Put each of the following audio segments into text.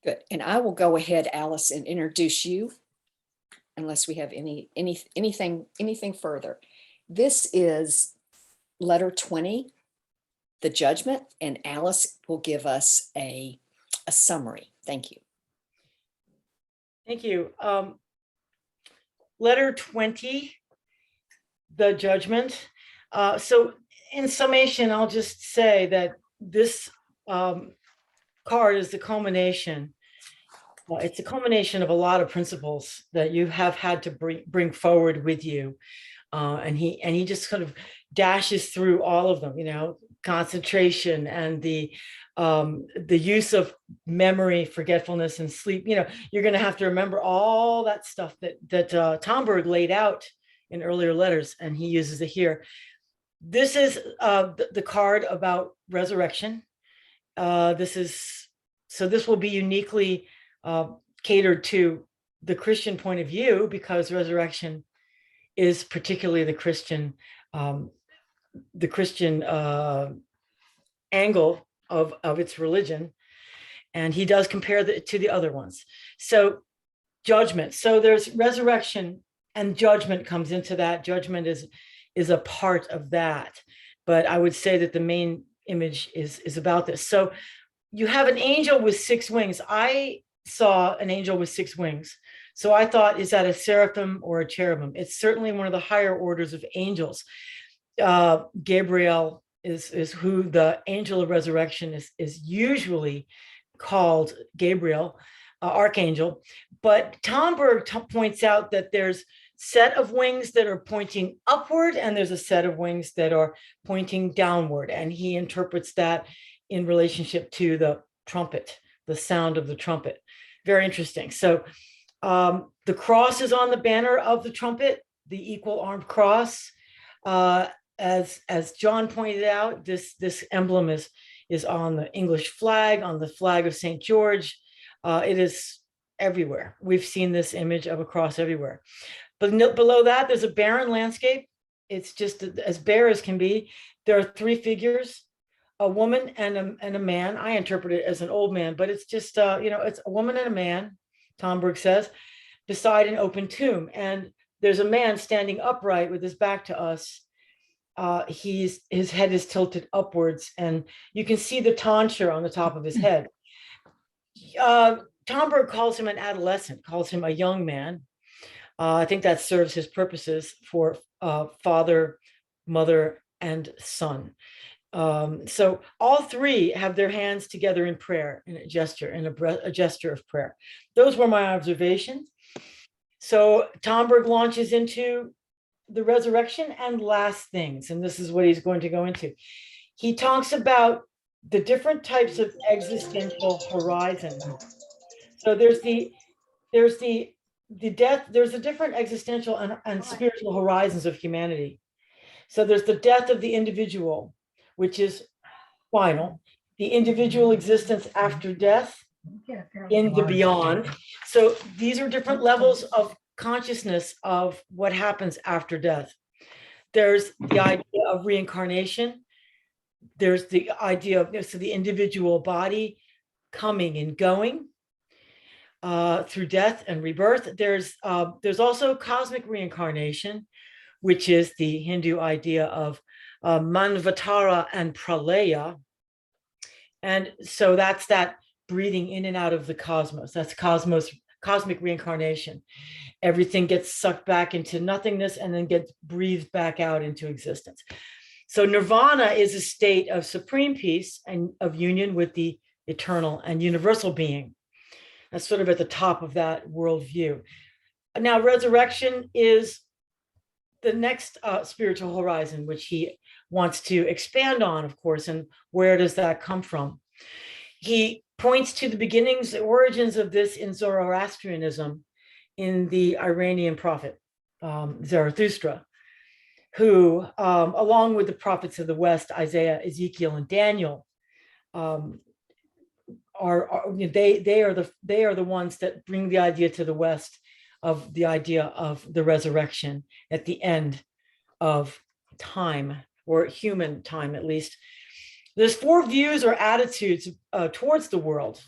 Good. And I will go ahead, Alice, and introduce you, unless we have anything further. This is letter 20, the judgment, and Alice will give us a summary. Thank you. Thank you. Letter 20, the judgment. So in summation, I'll just say that this card is the culmination. It's a culmination of a lot of principles that you have had to bring forward with you. And he just kind of dashes through all of them, concentration and the use of memory, forgetfulness, and sleep. You're going to have to remember all that stuff that Tomberg laid out in earlier letters, and he uses it here. This is the card about resurrection. This will be uniquely catered to the Christian point of view, because resurrection is particularly the Christian angle of its religion, and he does compare to the other ones. So judgment. So there's resurrection, and judgment comes into that. Judgment is a part of that, but I would say that the main image is about this. So you have an angel with 6 wings. I saw an angel with 6 wings. So I thought, is that a seraphim or a cherubim? It's certainly one of the higher orders of angels. Gabriel is who the angel of resurrection is usually called, Gabriel, archangel. But Tomberg points out that there's set of wings that are pointing upward, and there's a set of wings that are pointing downward. And he interprets that in relationship to the trumpet, the sound of the trumpet. Very interesting. So the cross is on the banner of the trumpet, the equal armed cross. As John pointed out, this emblem is on the English flag, on the flag of St. George. It is everywhere. We've seen this image of a cross everywhere. But below that, there's a barren landscape. It's just as bare as can be. There are 3 figures, a woman and a man. I interpret it as an old man, but it's just, it's a woman and a man, Tomberg says, beside an open tomb. And there's a man standing upright with his back to us. His head is tilted upwards, and you can see the tonsure on the top of his head. Tomberg calls him an adolescent, calls him a young man. I think that serves his purposes for father, mother, and son. So all 3 have their hands together in prayer, in a gesture, a gesture of prayer. Those were my observations. So Tomberg launches into the resurrection and last things, and this is what he's going to go into. He talks about the different types of existential horizon. So there's the death, there's the different existential and spiritual horizons of humanity. So there's the death of the individual, which is final, the individual existence after death, in the beyond. So these are different levels of consciousness of what happens after death. There's the idea of reincarnation. There's the idea of the individual body coming and going through death and rebirth. There's also cosmic reincarnation, which is the Hindu idea of Manvatara and Pralaya. And so that's that breathing in and out of the cosmos. That's cosmic reincarnation. Everything gets sucked back into nothingness and then gets breathed back out into existence. So nirvana is a state of supreme peace and of union with the eternal and universal being. That's sort of at the top of that worldview. Now, resurrection is the next spiritual horizon, which he wants to expand on, of course, and where does that come from? He points to the beginnings, the origins of this in Zoroastrianism, in the Iranian prophet, Zarathustra, who, along with the prophets of the West, Isaiah, Ezekiel, and Daniel, they are the ones that bring the idea to the West of the idea of the resurrection at the end of time, or human time at least. There's 4 views or attitudes towards the world.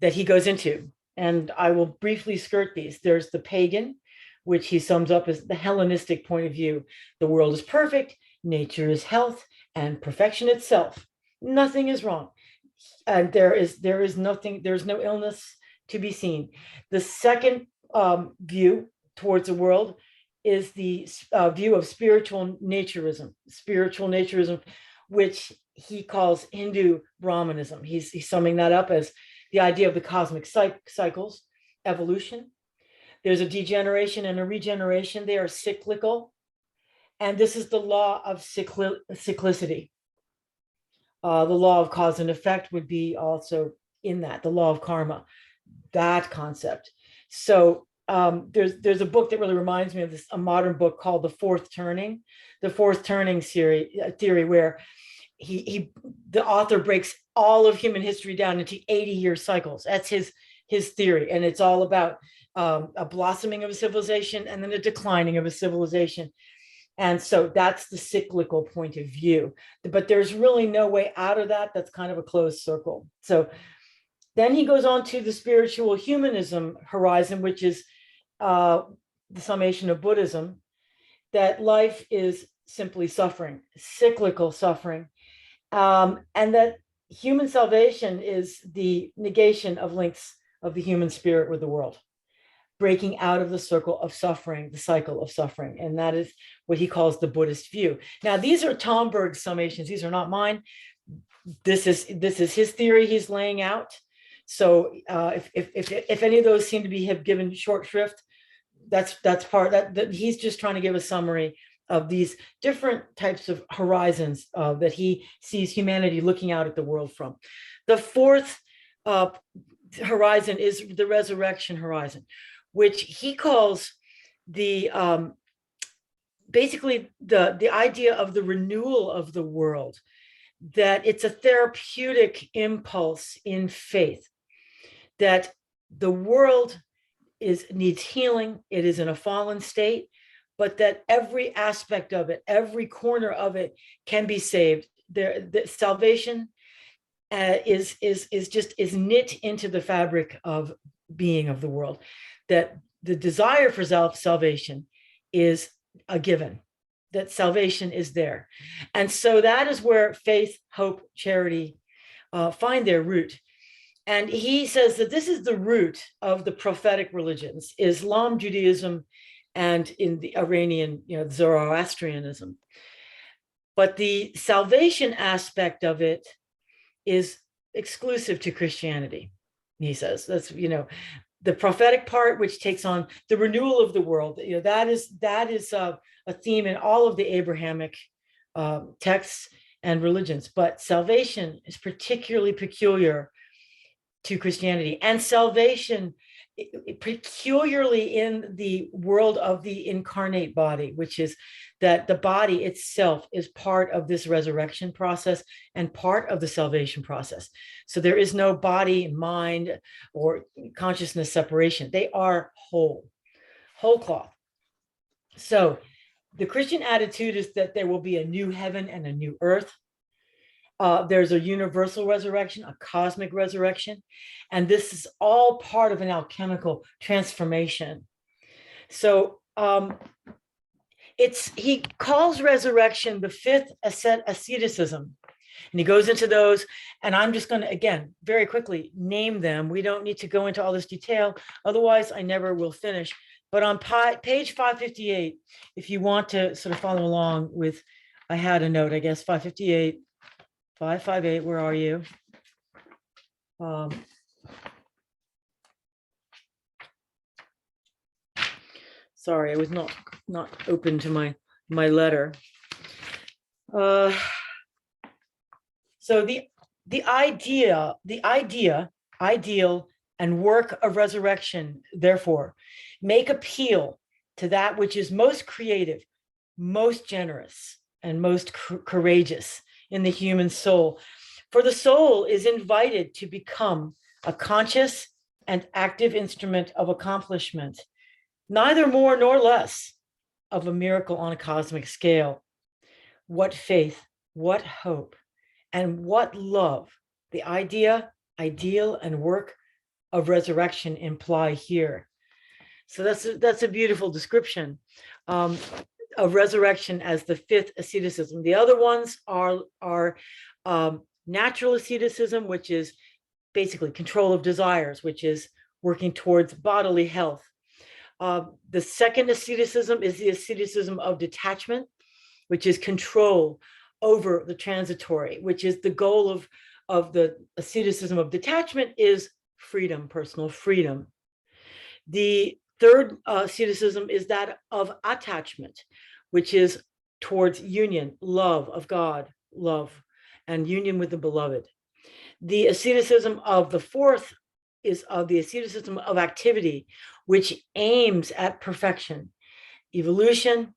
that he goes into. And I will briefly skirt these. There's the pagan, which he sums up as the Hellenistic point of view. The world is perfect, nature is health, and perfection itself. Nothing is wrong. And there is nothing, there's no illness to be seen. The second view towards the world is the view of spiritual naturism, which he calls Hindu Brahmanism. He's summing that up as the idea of the cosmic cycles, evolution. There's a degeneration and a regeneration. They are cyclical. And this is the law of cyclicity. The law of cause and effect would be also in that, the law of karma, that concept. So there's a book that really reminds me of this, a modern book called The Fourth Turning theory, where the author breaks all of human history down into 80-year cycles. That's his theory. And it's all about a blossoming of a civilization and then a declining of a civilization. And so that's the cyclical point of view. But there's really no way out of that. That's kind of a closed circle. So then he goes on to the spiritual humanism horizon, which is the summation of Buddhism, that life is simply suffering, cyclical suffering, and that human salvation is the negation of links of the human spirit with the world, breaking out of the circle of suffering, the cycle of suffering. And that is what he calls the Buddhist view. Now, these are Tomberg's summations. These are not mine. This is his theory he's laying out. So if any of those seem to have given short shrift, that's part that he's just trying to give a summary of these different types of horizons that he sees humanity looking out at the world from. The fourth horizon is the resurrection horizon, which he calls the basically the idea of the renewal of the world, that it's a therapeutic impulse in faith, that the world needs healing, it is in a fallen state, but that every aspect of it, every corner of it can be saved. The salvation is knit into the fabric of being of the world, that the desire for salvation is a given, that salvation is there. And so that is where faith, hope, charity find their root. And he says that this is the root of the prophetic religions, Islam, Judaism, and in the Iranian, Zoroastrianism. But the salvation aspect of it is exclusive to Christianity, he says. That's, the prophetic part, which takes on the renewal of the world. That is a theme in all of the Abrahamic texts and religions. But salvation is particularly peculiar to Christianity, and salvation peculiarly in the world of the incarnate body, which is that the body itself is part of this resurrection process and part of the salvation process. So there is no body, mind, or consciousness separation. They are whole cloth. So the Christian attitude is that there will be a new heaven and a new earth. There's a universal resurrection, a cosmic resurrection, and this is all part of an alchemical transformation. So he calls resurrection the fifth asceticism, and he goes into those. And I'm just going to, again, very quickly name them. We don't need to go into all this detail, otherwise I never will finish. But on page 558, if you want to sort of follow along with, I had a note, I guess, 558. 558, where are you? Sorry, I was not open to my letter. So the ideal and work of resurrection, therefore, make appeal to that which is most creative, most generous, and most courageous in the human soul. For the soul is invited to become a conscious and active instrument of accomplishment, neither more nor less of a miracle on a cosmic scale. What faith, what hope, and what love the idea, ideal, and work of resurrection imply here. So that's a beautiful description of resurrection as the fifth asceticism. The other ones are natural asceticism, which is basically control of desires, which is working towards bodily health. The second asceticism is the asceticism of detachment, which is control over the transitory, which is the goal of the asceticism of detachment is freedom, personal freedom. The third asceticism is that of attachment, which is towards union, love of God, love, and union with the beloved. The asceticism of the fourth is of the asceticism of activity, which aims at perfection, evolution,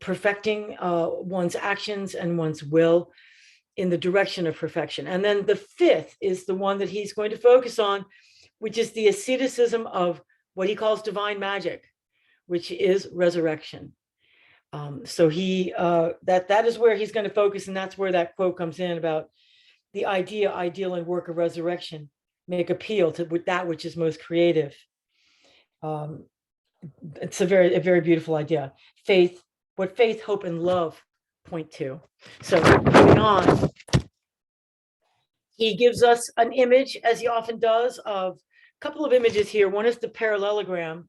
perfecting one's actions and one's will in the direction of perfection. And then the fifth is the one that he's going to focus on, which is the asceticism of what he calls divine magic, which is resurrection. So that is where he's going to focus, and that's where that quote comes in about the idea, ideal, and work of resurrection make appeal to that which is most creative. It's a very beautiful idea. Faith, what faith, hope, and love point to. So moving on, he gives us an image, as he often does, of a couple of images here. One is the parallelogram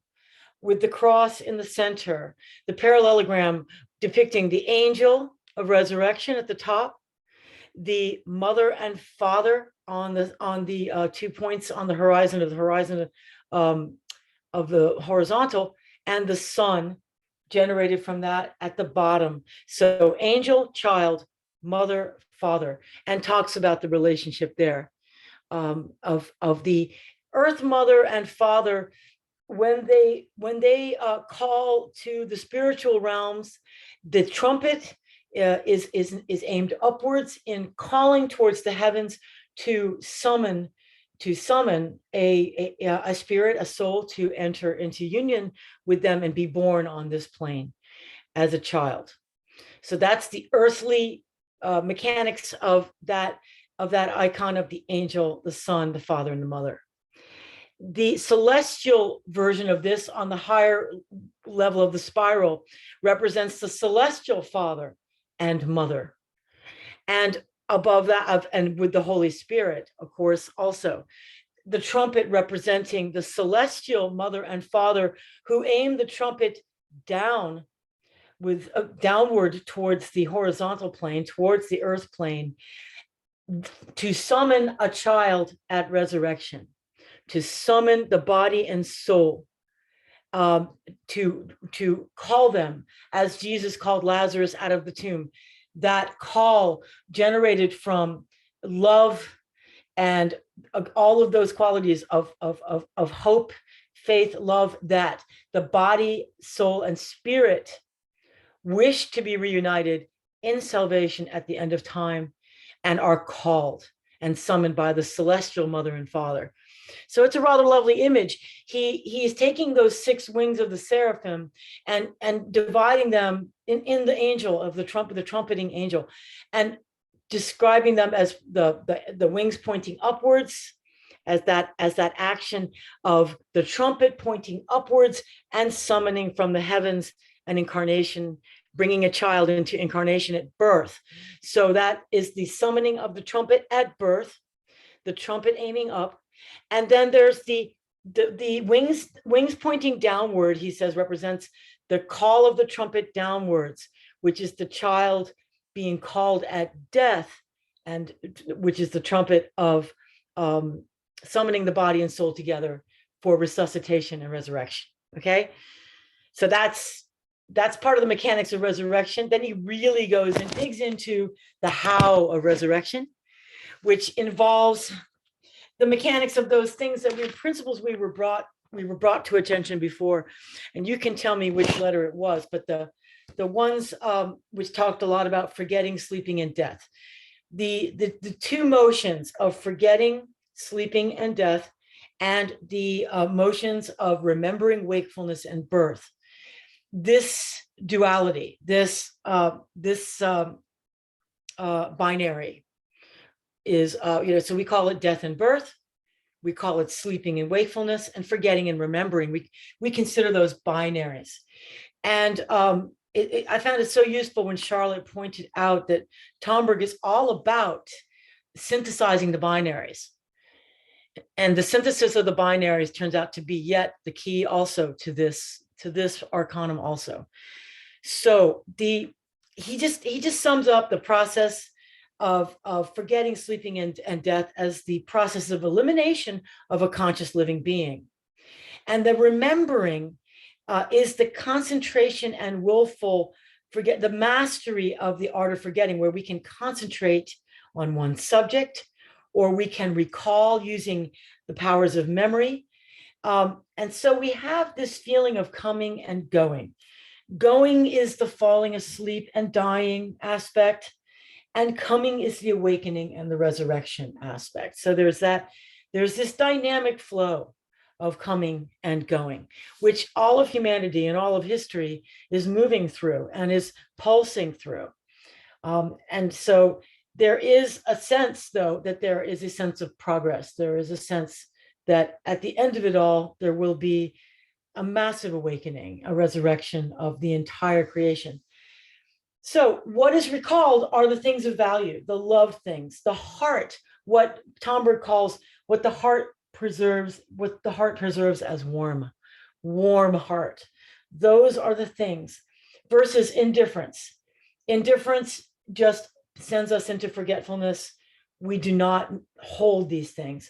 with the cross in the center, the parallelogram depicting the angel of resurrection at the top, the mother and father on the 2 points on the horizon of the horizontal, and the son generated from that at the bottom. So angel, child, mother, father, and talks about the relationship there of the earth mother and father. When they call to the spiritual realms, the trumpet is aimed upwards in calling towards the heavens to summon a spirit, a soul, to enter into union with them and be born on this plane as a child. So that's the earthly mechanics of that icon of the angel, the son, the father, and the mother. The celestial version of this on the higher level of the spiral represents the celestial father and mother. And above that, and with the Holy Spirit, of course, also. The trumpet representing the celestial mother and father, who aim the trumpet down with downward towards the horizontal plane, towards the earth plane, to summon a child at resurrection, to summon the body and soul, to call them as Jesus called Lazarus out of the tomb. That call generated from love and all of those qualities of hope, faith, love, that the body, soul, and spirit wish to be reunited in salvation at the end of time and are called and summoned by the celestial mother and father. So it's a rather lovely image. He is taking those 6 wings of the seraphim and dividing them in the angel of the trumpeting angel, and describing them as the wings pointing upwards, as that action of the trumpet pointing upwards and summoning from the heavens an incarnation, bringing a child into incarnation at birth. So that is the summoning of the trumpet at birth, the trumpet aiming up. And then there's the wings pointing downward, he says, represents the call of the trumpet downwards, which is the child being called at death, and which is the trumpet of summoning the body and soul together for resuscitation and resurrection. Okay, so that's part of the mechanics of resurrection. Then he really goes and digs into the how of resurrection, which involves the mechanics of those things that principles we were brought to attention before. And you can tell me which letter it was, but the ones which talked a lot about forgetting, sleeping, and death. The 2 motions of forgetting, sleeping, and death, and the motions of remembering, wakefulness, and birth. This duality, this binary is, so we call it death and birth, we call it sleeping and wakefulness, and forgetting and remembering. We consider those binaries. And I found it so useful when Charlotte pointed out that Tomberg is all about synthesizing the binaries. And the synthesis of the binaries turns out to be yet the key also to this Arcanum also. So he just sums up the process of forgetting, sleeping, and death as the process of elimination of a conscious living being. And the remembering is the concentration and willful the mastery of the art of forgetting, where we can concentrate on one subject, or we can recall using the powers of memory. And so we have this feeling of coming and going. Going is the falling asleep and dying aspect, and coming is the awakening and the resurrection aspect. So there's this dynamic flow of coming and going, which all of humanity and all of history is moving through and is pulsing through. And so there is a sense, though, that there is a sense of progress. There is a sense that at the end of it all, there will be a massive awakening, a resurrection of the entire creation. So what is recalled are the things of value, the love things, the heart, what Tomberg calls what the heart preserves as warm heart. Those are the things versus indifference. Indifference just sends us into forgetfulness. We do not hold these things,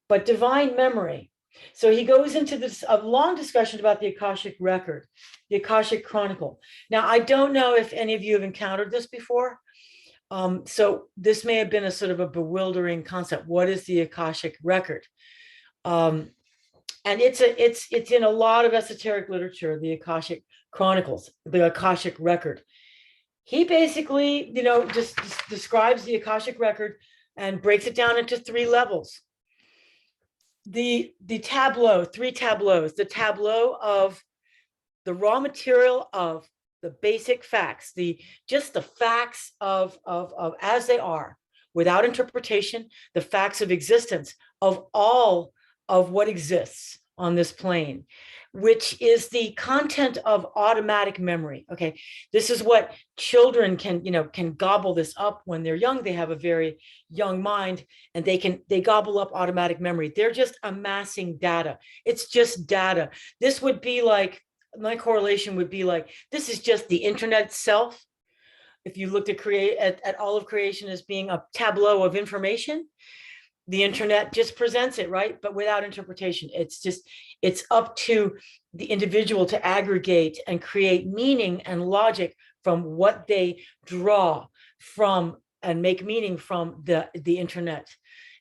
but divine memory. So he goes into a long discussion about the Akashic record, the Akashic Chronicle. Now, I don't know if any of you have encountered this before. So this may have been a sort of a bewildering concept. What is the Akashic record? And it's in a lot of esoteric literature, the Akashic Chronicles, the Akashic record. He basically, just describes the Akashic record and breaks it down into 3 levels. The tableau, 3 tableaus, the tableau of the raw material of the basic facts, just the facts of as they are, without interpretation, the facts of existence of all of what exists on this plane, which is the content of automatic memory. Okay, this is what children can gobble this up when they're young. They have a very young mind, and they gobble up automatic memory. They're just amassing data. It's just data. This would be like, my correlation would be like, this is just the internet itself. If you looked at all of creation as being a tableau of information, the internet just presents it, right? But without interpretation. It's up to the individual to aggregate and create meaning and logic from what they draw from and make meaning from the internet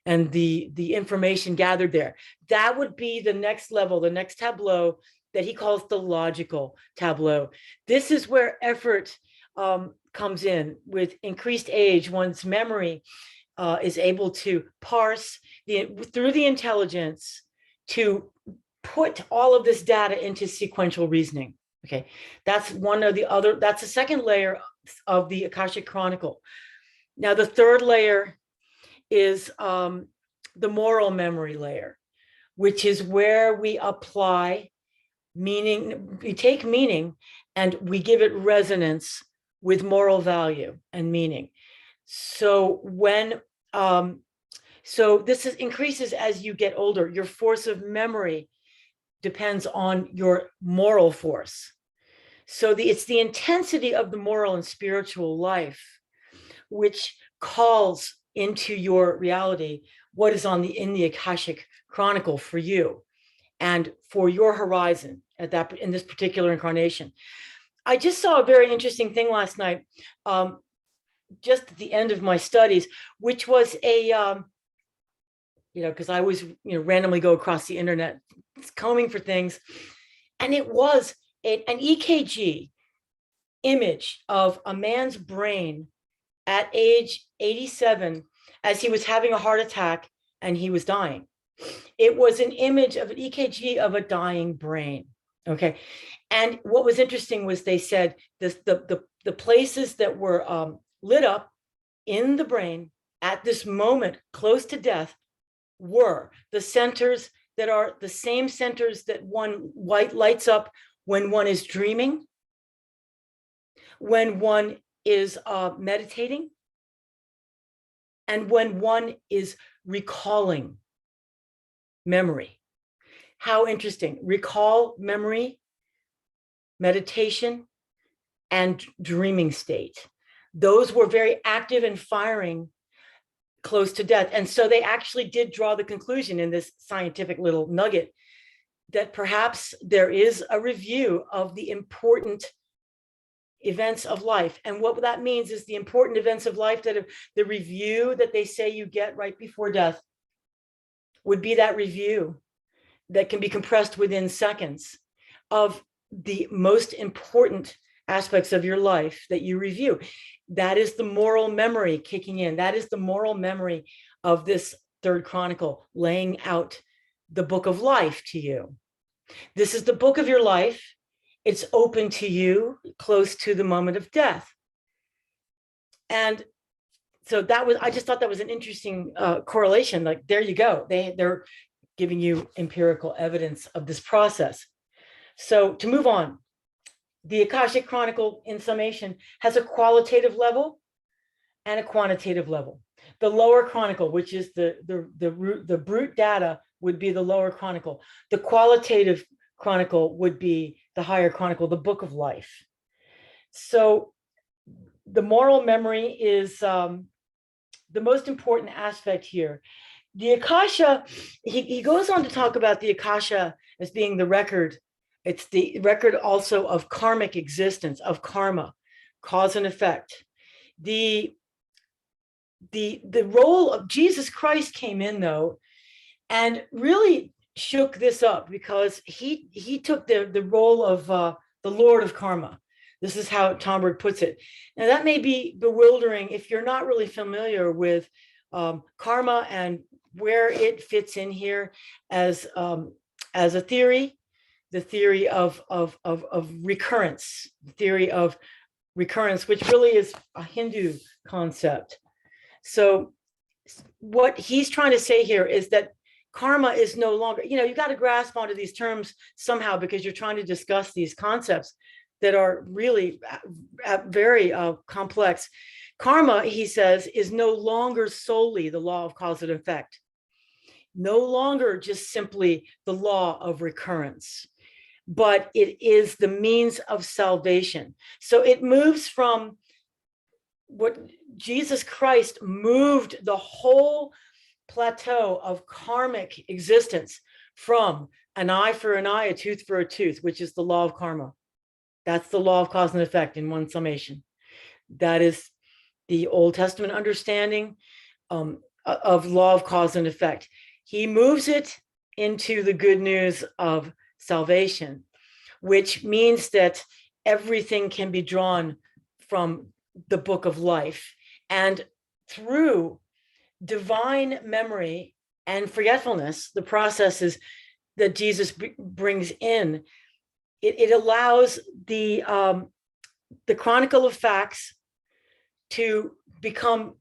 and the information gathered there. That would be the next level, the next tableau that he calls the logical tableau. This is where effort comes in. With increased age, one's memory is able to parse through the intelligence to put all of this data into sequential reasoning. Okay, that's that's the second layer of the Akashic Chronicle. Now, the third layer is the moral memory layer, which is where we apply meaning. We take meaning and we give it resonance with moral value and meaning. So this increases as you get older. Your force of memory depends on your moral force. So it's the intensity of the moral and spiritual life which calls into your reality what is in the Akashic Chronicle for you and for your horizon in this particular incarnation. I just saw a very interesting thing last night, just at the end of my studies, which was because I always randomly go across the internet combing for things, and it was an EKG image of a man's brain at age 87 as he was having a heart attack and he was dying. It was an image of an EKG of a dying brain. Okay, and what was interesting was they said the places that were lit up in the brain at this moment close to death were the centers that are the same centers that one lights up when one is dreaming, when one is meditating, and when one is recalling memory. How interesting. Recall, memory, meditation, and dreaming state. Those were very active and firing close to death. And so they actually did draw the conclusion in this scientific little nugget that perhaps there is a review of the important events of life. And what that means is the important events of life, that the review that they say you get right before death would be that review that can be compressed within seconds of the most important aspects of your life that you review. That is the moral memory kicking in. That is the moral memory of this third chronicle, laying out the book of life to you. This is the book of your life. It's open to you close to the moment of death. And so I just thought that was an interesting correlation. Like, there you go. They're giving you empirical evidence of this process. So to move on, the Akashic Chronicle, in summation, has a qualitative level and a quantitative level. The lower chronicle, which is the brute data, would be the lower chronicle. The qualitative chronicle would be the higher chronicle, the book of life. So the moral memory is the most important aspect here. The Akasha, he goes on to talk about the Akasha as being the record. It's the record also of karmic existence, of karma, cause and effect. The role of Jesus Christ came in, though, and really shook this up, because he took the role of the Lord of Karma. This is how Tomberg puts it. Now, that may be bewildering if you're not really familiar with karma and where it fits in here as a theory, the theory of recurrence, the theory of recurrence, which really is a Hindu concept. So what he's trying to say here is that karma is no longer, you got to grasp onto these terms somehow, because you're trying to discuss these concepts that are really very complex. Karma, he says, is no longer solely the law of cause and effect, no longer just simply the law of recurrence, but it is the means of salvation. So it moves from what Jesus Christ moved the whole plateau of karmic existence from an eye for an eye, a tooth for a tooth, which is the law of karma. That's the law of cause and effect in one summation. That is the Old Testament understanding of law of cause and effect. He moves it into the good news of salvation, which means that everything can be drawn from the book of life. And through divine memory and forgetfulness, the processes that Jesus brings in, it allows the chronicle of facts to become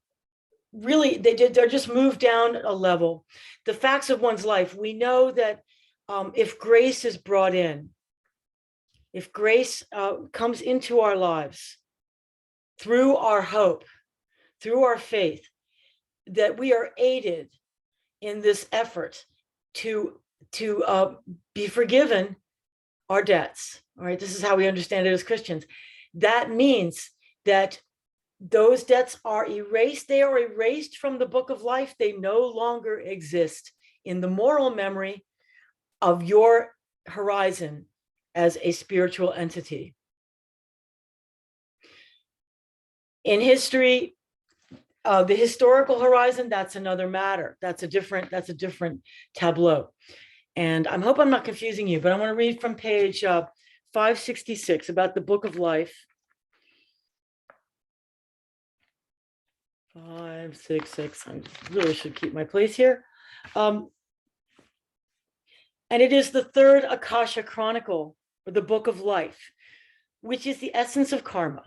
really, they're just moved down a level. The facts of one's life. We know that if grace is brought in, if grace comes into our lives through our hope, through our faith, that we are aided in this effort to be forgiven our debts. All right, this is how we understand it as Christians. That means that those debts are erased. They are erased from the book of life. They no longer exist in the moral memory of your horizon as a spiritual entity. In history, the historical horizon, that's another matter. That's a different tableau. And I hope I'm not confusing you, but I want to read from page 566 about the book of life. 566. I really should keep my place here. And it is the third Akasha Chronicle, or the book of life, which is the essence of karma.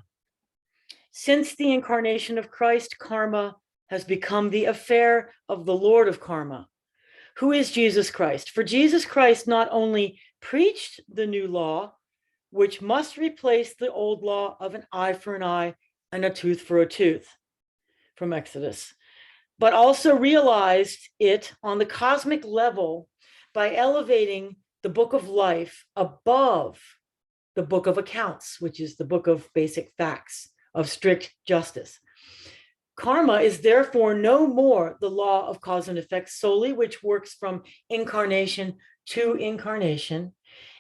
Since the incarnation of Christ, karma has become the affair of the Lord of Karma, Who is Jesus Christ? For Jesus Christ not only preached the new law, which must replace the old law of an eye for an eye and a tooth for a tooth from Exodus, but also realized it on the cosmic level by elevating the book of life above the book of accounts, which is the book of basic facts of strict justice. Karma is therefore no more the law of cause and effect solely, which works from incarnation to incarnation.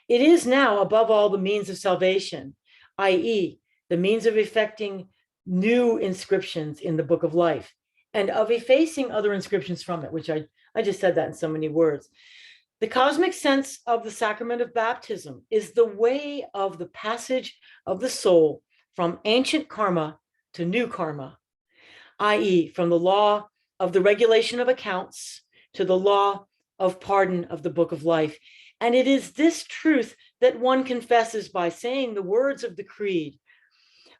It is now, above all, the means of salvation, i.e., the means of effecting new inscriptions in the book of life and of effacing other inscriptions from it, which I just said that in so many words. The cosmic sense of the sacrament of baptism is the way of the passage of the soul from ancient karma to new karma, i.e., from the law of the regulation of accounts to the law of pardon of the book of life. And it is this truth that one confesses by saying the words of the creed.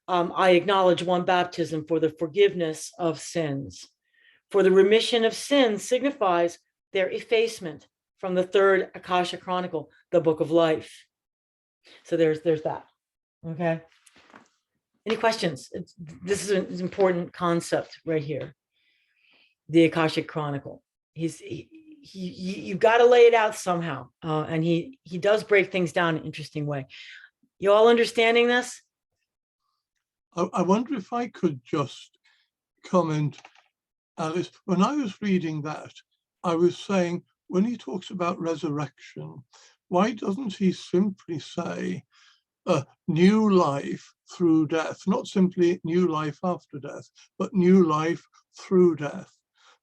I acknowledge one baptism for the forgiveness of sins. For the remission of sins signifies their effacement from the third Akasha Chronicle, the book of life. So there's that. Okay. Any questions? This is an important concept right here. The Akashic Chronicle. You got to lay it out somehow, and he does break things down in an interesting way. You all understanding this? I wonder if I could just comment, Alice. When I was reading that, I was saying, when he talks about resurrection, why doesn't he simply say new life through death, not simply new life after death, but new life through death?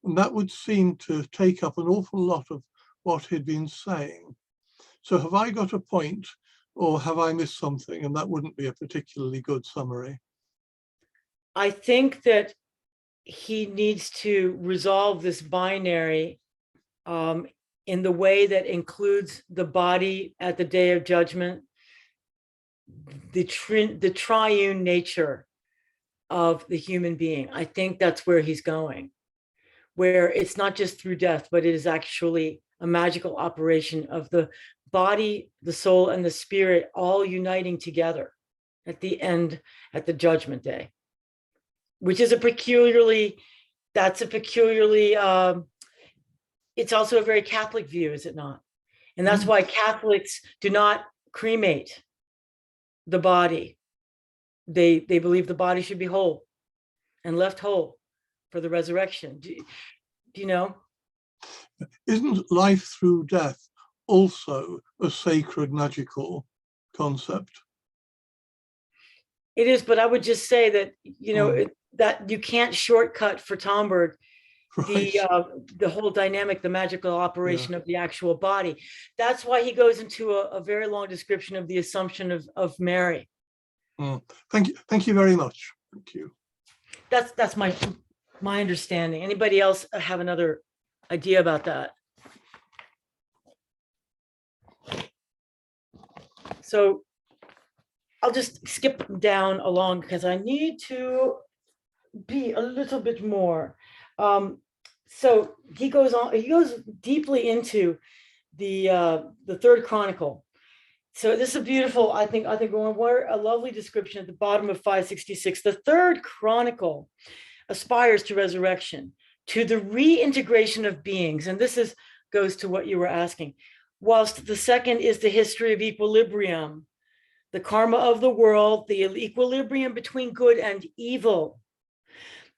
And that would seem to take up an awful lot of what he'd been saying. So have I got a point, or have I missed something? And that wouldn't be a particularly good summary. I think that he needs to resolve this binary in the way that includes the body at the day of judgment, the triune nature of the human being. I think that's where he's going, where it's not just through death, but it is actually a magical operation of the body, the soul, and the spirit all uniting together at the end, at the judgment day, which is it's also a very Catholic view, is it not? And that's why Catholics do not cremate the body. They believe the body should be whole and left whole for the resurrection. Do you know? Isn't life through death also a sacred magical concept? It is, but I would just say that, that you can't shortcut for Tomberg Right. the whole dynamic, the magical operation of the actual body. That's why he goes into a very long description of the Assumption of Mary. Thank you very much. Thank you. That's my understanding. Anybody else have another idea about that? So I'll just skip down along because I need to be a little bit more. So he goes deeply into the third chronicle. So this is a beautiful, I think a lovely description at the bottom of 566. The third chronicle aspires to resurrection, to the reintegration of beings. And this goes to what you were asking. Whilst the second is the history of equilibrium, the karma of the world, the equilibrium between good and evil.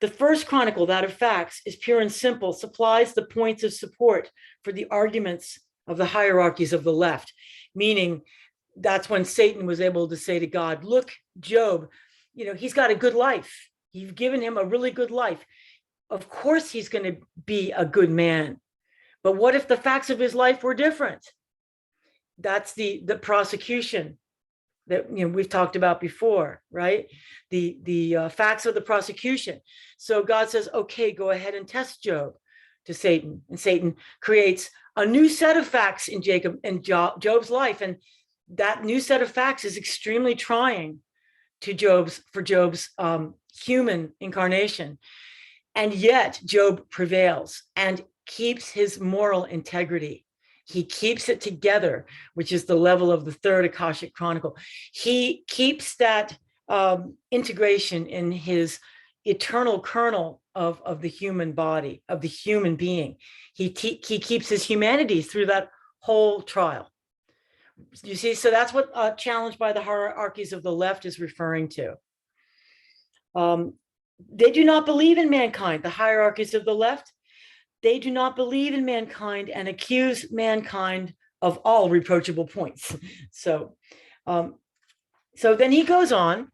The first chronicle, that of facts, is pure and simple, supplies the points of support for the arguments of the hierarchies of the left, meaning that's when Satan was able to say to God, look, Job, he's got a good life. You've given him a really good life. Of course, he's going to be a good man. But what if the facts of his life were different? That's the prosecution that we've talked about before, right? The facts of the prosecution. So God says, okay, go ahead and test Job to Satan. And Satan creates a new set of facts in Job's life. And that new set of facts is extremely trying to Job's human incarnation. And yet Job prevails. And keeps his moral integrity. He keeps it together, which is the level of the third Akashic Chronicle. He keeps that integration in his eternal kernel of the human body, of the human being. He keeps his humanity through that whole trial. You see, so that's what challenged by the hierarchies of the left is referring to. They do not believe in mankind, the hierarchies of the left. They do not believe in mankind and accuse mankind of all reproachable points. So then he goes on.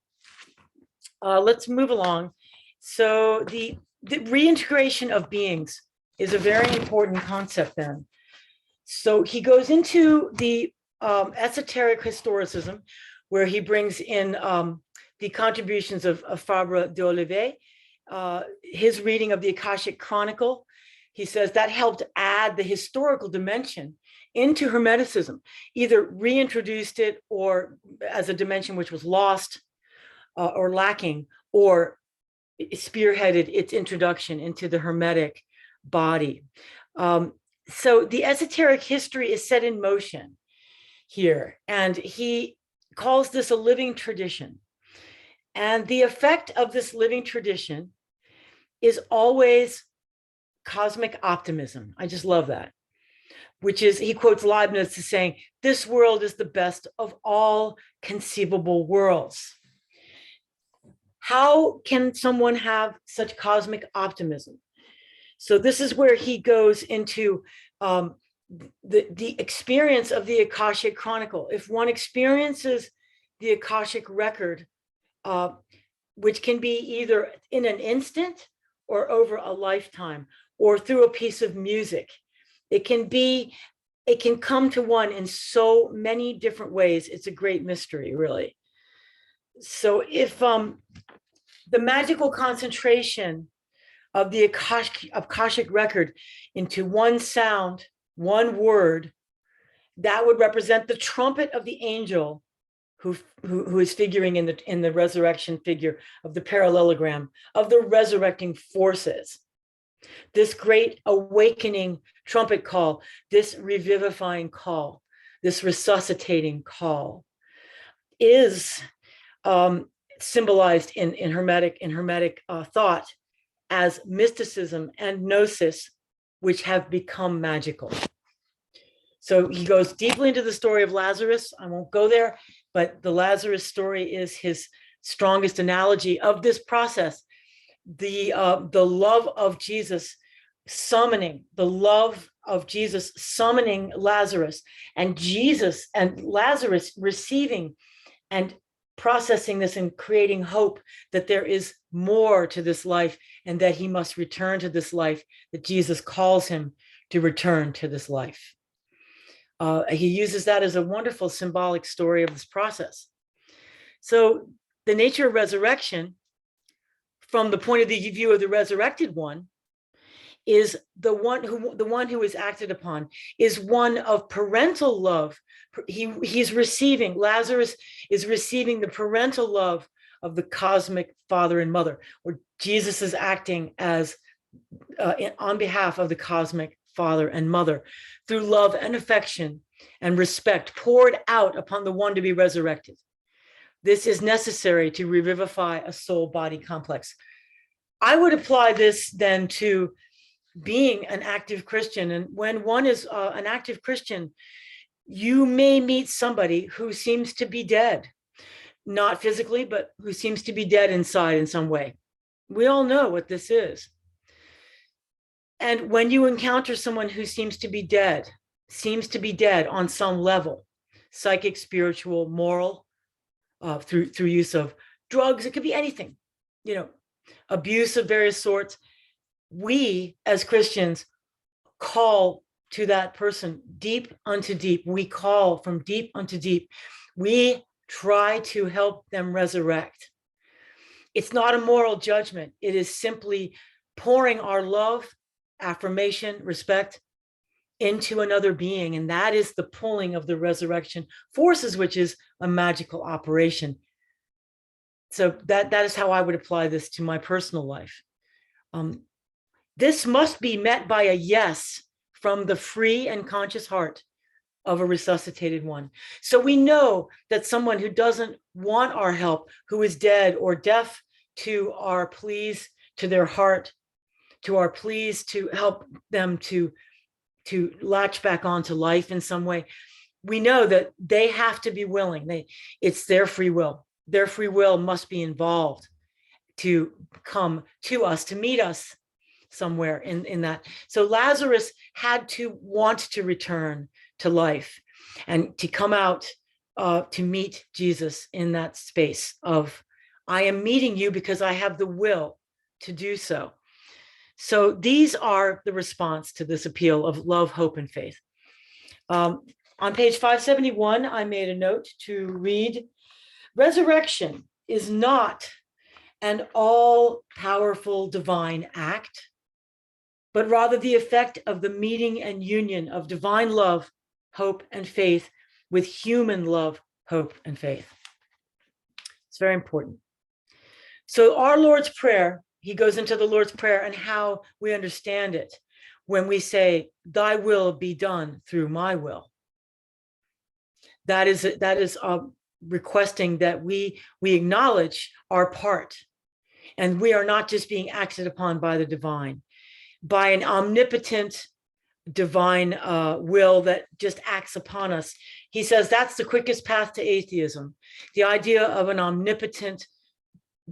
Let's move along. So the reintegration of beings is a very important concept then. So he goes into the esoteric historicism, where he brings in the contributions of Fabre d'Olivet, his reading of the Akashic Chronicle. He says that helped add the historical dimension into Hermeticism, either reintroduced it or as a dimension which was lost or lacking, or spearheaded its introduction into the Hermetic body. So the esoteric history is set in motion here, and he calls this a living tradition. And the effect of this living tradition is always cosmic optimism. I just love that, which is, he quotes Leibniz as saying, this world is the best of all conceivable worlds. How can someone have such cosmic optimism? So this is where he goes into the experience of the Akashic Chronicle. If one experiences the Akashic record, which can be either in an instant or over a lifetime, or through a piece of music, it can come to one in so many different ways. It's a great mystery, really. So if the magical concentration of the Akashic record into one sound, one word, that would represent the trumpet of the angel who is figuring in the resurrection figure of the parallelogram of the resurrecting forces. This great awakening trumpet call, this revivifying call, this resuscitating call is symbolized in Hermetic thought as mysticism and gnosis, which have become magical. So he goes deeply into the story of Lazarus. I won't go there, but the Lazarus story is his strongest analogy of this process. The love of Jesus summoning, Lazarus, and Jesus and Lazarus receiving and processing this and creating hope that there is more to this life and that he must return to this life, that Jesus calls him to return to this life. He uses that as a wonderful symbolic story of this process. So the nature of resurrection, from the point of view of the resurrected one, is the one who is acted upon is one of parental love. Lazarus is receiving the parental love of the cosmic father and mother, or Jesus is acting as on behalf of the cosmic father and mother through love and affection and respect poured out upon the one to be resurrected. This is necessary to revivify a soul-body complex. I would apply this then to being an active Christian. And when one is an active Christian, you may meet somebody who seems to be dead, not physically, but who seems to be dead inside in some way. We all know what this is. And when you encounter someone who seems to be dead on some level, psychic, spiritual, moral, through use of drugs, it could be anything, abuse of various sorts. We as Christians call to that person deep unto deep. We call from deep unto deep. We try to help them resurrect. It's not a moral judgment. It is simply pouring our love, affirmation, respect into another being. And that is the pulling of the resurrection forces, which is a magical operation. So that is how I would apply this to my personal life. This must be met by a yes from the free and conscious heart of a resuscitated one. So we know that someone who doesn't want our help, who is dead or deaf to our pleas, to their heart, to our pleas to help them to latch back onto life in some way, we know that they have to be willing. It's their free will. Their free will must be involved to come to us, to meet us somewhere in that. So Lazarus had to want to return to life and to come out to meet Jesus in that space of, I am meeting you because I have the will to do so. So these are the response to this appeal of love, hope, and faith. On page 571, I made a note to read, resurrection is not an all-powerful divine act, but rather the effect of the meeting and union of divine love, hope, and faith with human love, hope, and faith. It's very important. So our Lord's Prayer, he goes into the Lord's Prayer and how we understand it when we say, thy will be done through my will. That is requesting that we acknowledge our part, and we are not just being acted upon by the divine, by an omnipotent divine will that just acts upon us. He says that's the quickest path to atheism. The idea of an omnipotent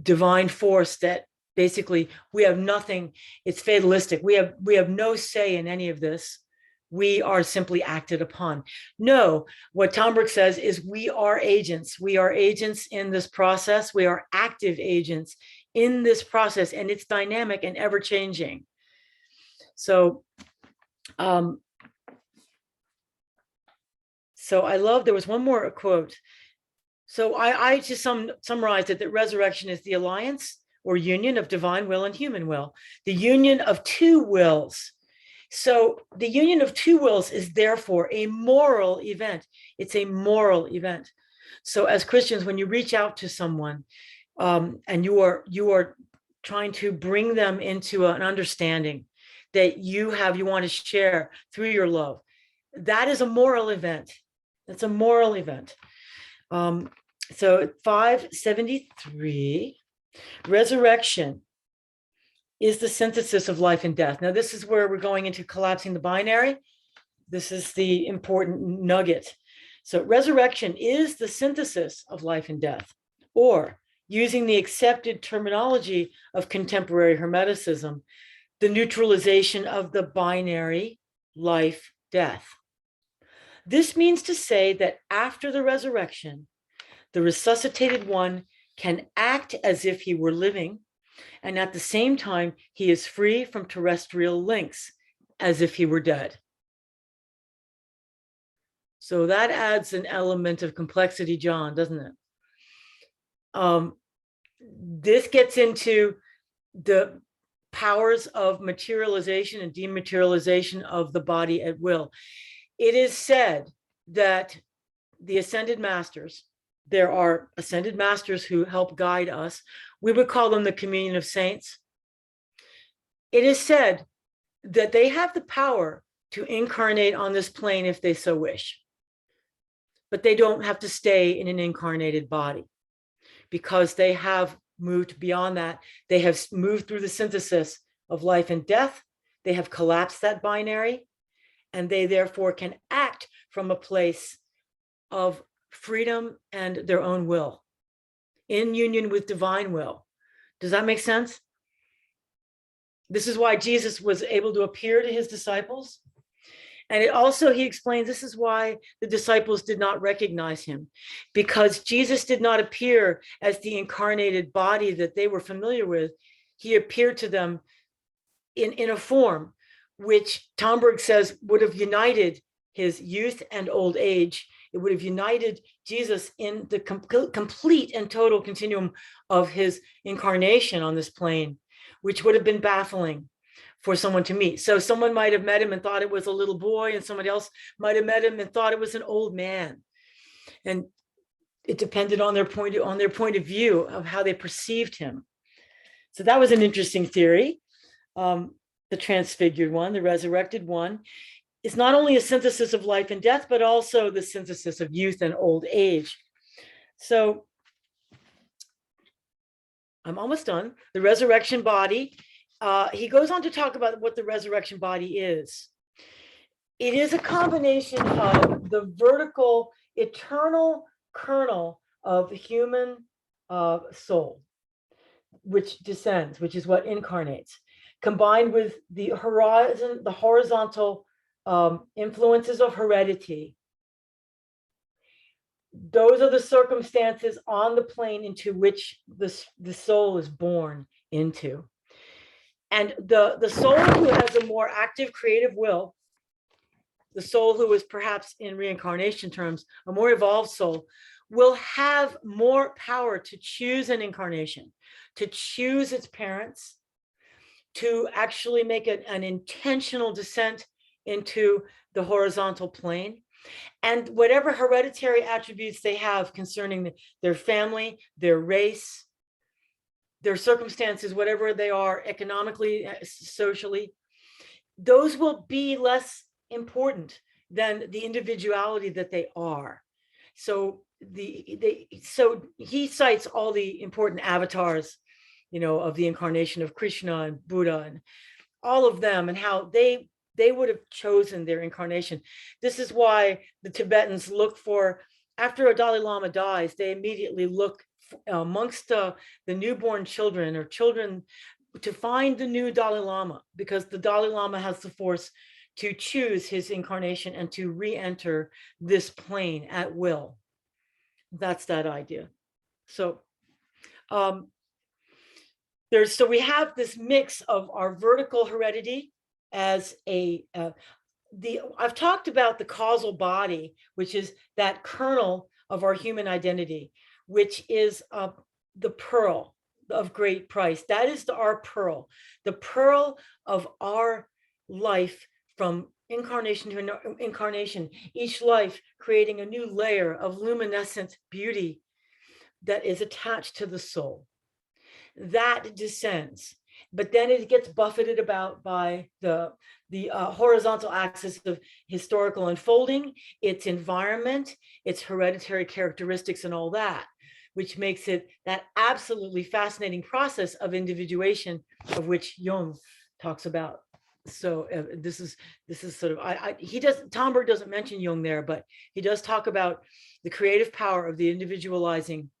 divine force that basically we have nothing, it's fatalistic. We have no say in any of this. We are simply acted upon. No, what Tomberg says is we are agents. We are agents in this process. We are active agents in this process, and it's dynamic and ever changing. So, I love, there was one more quote. So I just summarized it, that resurrection is the alliance or union of divine will and human will, the union of two wills. So the union of two wills is therefore a moral event. It's a moral event. So as Christians, when you reach out to someone and you are trying to bring them into an understanding that you want to share through your love, that is a moral event. That's a moral event. So 573, resurrection is the synthesis of life and death. Now, this is where we're going into collapsing the binary. This is the important nugget. So resurrection is the synthesis of life and death, or using the accepted terminology of contemporary Hermeticism, the neutralization of the binary life-death. This means to say that after the resurrection, the resuscitated one can act as if he were living, and at the same time, he is free from terrestrial links, as if he were dead. So that adds an element of complexity, John, doesn't it? This gets into the powers of materialization and dematerialization of the body at will. It is said that the ascended masters, there are ascended masters who help guide us. We would call them the communion of saints. It is said that they have the power to incarnate on this plane if they so wish, but they don't have to stay in an incarnated body because they have moved beyond that. They have moved through the synthesis of life and death. They have collapsed that binary, and they therefore can act from a place of freedom and their own will, in union with divine will. Does that make sense? This is why Jesus was able to appear to his disciples. And it also, he explains, this is why the disciples did not recognize him, because Jesus did not appear as the incarnated body that they were familiar with. He appeared to them in a form which Tomberg says would have united his youth and old age. It would have united Jesus in the complete and total continuum of his incarnation on this plane, which would have been baffling for someone to meet. So someone might have met him and thought it was a little boy, and somebody else might have met him and thought it was an old man. And it depended on their point of view of how they perceived him. So that was an interesting theory. the transfigured one, the resurrected one, is not only a synthesis of life and death, but also the synthesis of youth and old age. So I'm almost done. The resurrection body. He goes on to talk about what the resurrection body is. It is a combination of the vertical, eternal kernel of human soul, which descends, which is what incarnates, combined with the horizontal influences of heredity. Those are the circumstances on the plane into which the soul is born into. And the soul who has a more active creative will, the soul who is perhaps in reincarnation terms, a more evolved soul, will have more power to choose an incarnation, to choose its parents, to actually make an intentional descent into the horizontal plane. And whatever hereditary attributes they have concerning their family, their race, their circumstances, whatever they are economically, socially, those will be less important than the individuality that they are. So so he cites all the important avatars, of the incarnation of Krishna and Buddha and all of them, and how they would have chosen their incarnation. This is why the Tibetans look for, after a Dalai Lama dies, they immediately look amongst the newborn children or children to find the new Dalai Lama, because the Dalai Lama has the force to choose his incarnation and to re-enter this plane at will. That's that idea. So so we have this mix of our vertical heredity as I've talked about the causal body, which is that kernel of our human identity, which is the pearl of great price. That is our pearl, the pearl of our life from incarnation to incarnation, each life creating a new layer of luminescent beauty that is attached to the soul. That descends, but then it gets buffeted about by the horizontal axis of historical unfolding, its environment, its hereditary characteristics, and all that, which makes it that absolutely fascinating process of individuation, of which Jung talks about. So this is sort of Tomberg doesn't mention Jung there, but he does talk about the creative power of the individualizing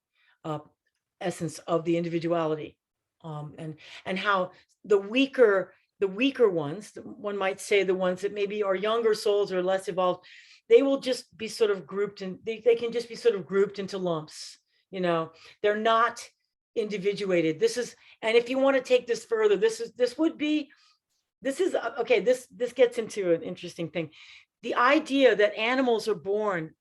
essence of the individuality, and how the weaker ones, one might say the ones that maybe are younger souls or less evolved, they will just be sort of grouped, and they can just be sort of grouped into lumps. They're not individuated. And if you want to take this further, this gets into an interesting thing. The idea that animals are born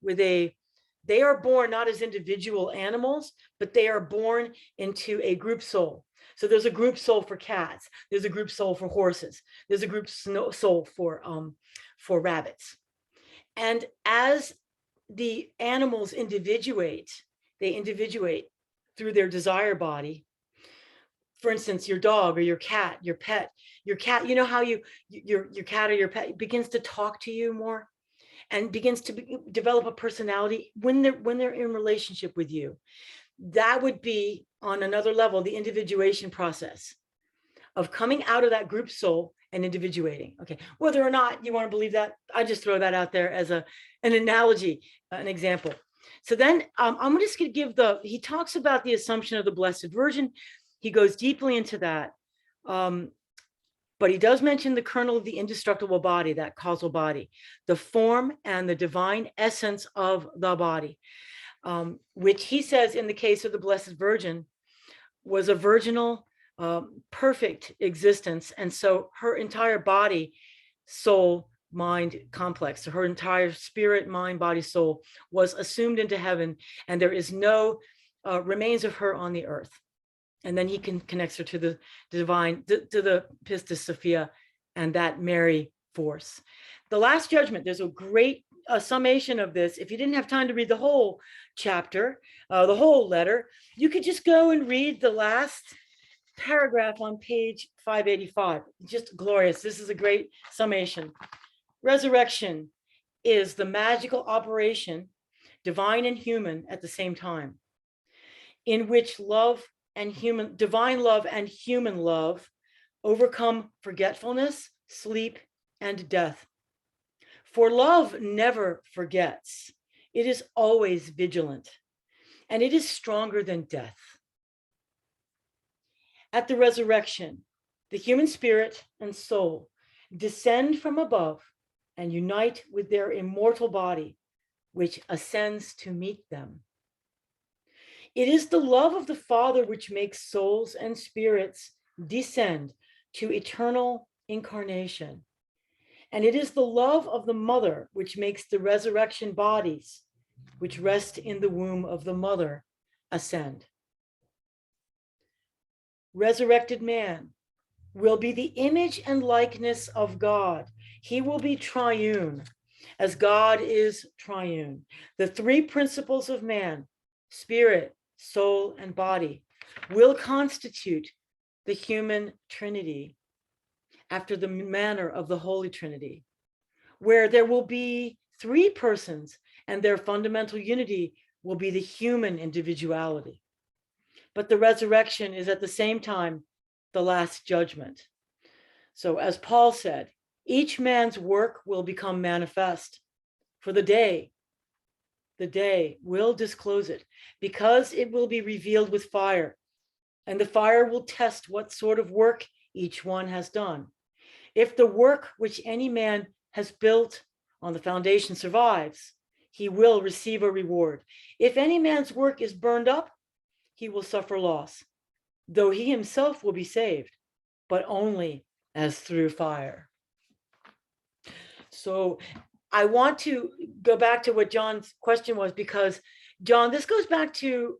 they are born not as individual animals, but they are born into a group soul. So there's a group soul for cats. There's a group soul for horses. There's a group soul for rabbits. And as the animals individuate, they individuate through their desire body. For instance, your dog or your cat, your pet, how your cat or your pet begins to talk to you more and begins to develop a personality when they're in relationship with you. That would be, on another level, the individuation process of coming out of that group soul and individuating. Okay, whether or not you want to believe that, I just throw that out there as an analogy, an example. So then I'm just going to give he talks about the assumption of the Blessed Virgin. He goes deeply into that. But he does mention the kernel of the indestructible body, that causal body, the form and the divine essence of the body, which he says in the case of the Blessed Virgin was a virginal, perfect existence. And so her entire body, soul, mind complex, so her entire spirit, mind, body, soul was assumed into heaven, and there is no remains of her on the earth. And then he connects her to the divine, to the Pistis Sophia and that Mary force. The Last Judgment, there's a great summation of this. If you didn't have time to read the whole chapter, the whole letter, you could just go and read the last paragraph on page 585. Just glorious. This is a great summation. Resurrection is the magical operation, divine and human at the same time, in which divine love and human love overcome forgetfulness, sleep, and death. For love never forgets. It is always vigilant, and it is stronger than death. At the resurrection, the human spirit and soul descend from above and unite with their immortal body, which ascends to meet them. It is the love of the Father which makes souls and spirits descend to eternal incarnation. And it is the love of the Mother which makes the resurrection bodies, which rest in the womb of the Mother, ascend. Resurrected man will be the image and likeness of God. He will be triune, as God is triune. The three principles of man, spirit, soul, and body, will constitute the human Trinity after the manner of the Holy Trinity, where there will be three persons and their fundamental unity will be the human individuality. But the resurrection is at the same time the last judgment. So as Paul said, each man's work will become manifest, for the day will disclose it, because it will be revealed with fire, and the fire will test what sort of work each one has done. If the work which any man has built on the foundation survives, he will receive a reward. If any man's work is burned up, he will suffer loss, though he himself will be saved, but only as through fire. So I want to go back to what John's question was, because John, this goes back to